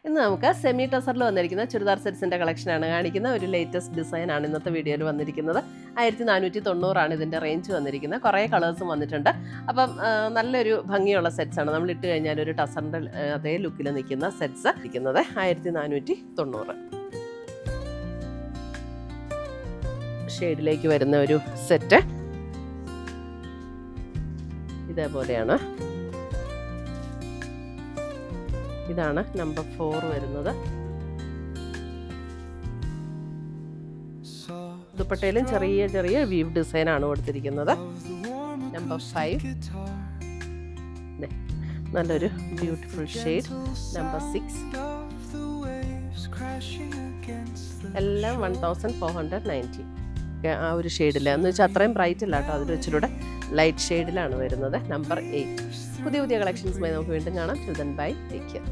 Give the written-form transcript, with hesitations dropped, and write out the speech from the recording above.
ഇന്ന് നമുക്ക് സെമി ടസറിൽ വന്നിരിക്കുന്ന ചുരിദാർ സെറ്റ്സിൻ്റെ കളക്ഷനാണ് കാണിക്കുന്ന ഒരു ലേറ്റസ്റ്റ് ഡിസൈനാണ് ഇന്നത്തെ വീഡിയോയിൽ വന്നിരിക്കുന്നത്. 1490 ഇതിൻ്റെ റേഞ്ച് വന്നിരിക്കുന്നത്. കുറേ കളേഴ്സും വന്നിട്ടുണ്ട്. അപ്പം നല്ലൊരു ഭംഗിയുള്ള സെറ്റ്സാണ്. നമ്മൾ ഇട്ട് കഴിഞ്ഞാൽ ഒരു ടസറിൻ്റെ അതേ ലുക്കിൽ നിൽക്കുന്ന സെറ്റ്സ് ഇരിക്കുന്നത് 1490 ഷെയ്ഡിലേക്ക് വരുന്ന ഒരു സെറ്റ് ഇതേപോലെയാണ്. ഇതാണ് നമ്പർ 4 വരുന്നത്. ദുപ്പട്ടയിലും ചെറിയ ചെറിയ വീവ് ഡിസൈനാണ് കൊടുത്തിരിക്കുന്നത്. നമ്പർ 5 നല്ലൊരു ബ്യൂട്ടിഫുൾ ഷെയ്ഡ്. നമ്പർ 6 എല്ലാം 1490 ആ ഒരു ഷെയ്ഡിൽ എന്ന് വെച്ചാൽ അത്രയും ബ്രൈറ്റ് അല്ല കേട്ടോ, അതിൽ വെച്ചിലൂടെ ലൈറ്റ് ഷെയ്ഡിലാണ് വരുന്നത്. നമ്പർ 8 പുതിയ കളക്ഷൻസുമായി നമുക്ക് വീണ്ടും കാണാം. Bye, take care.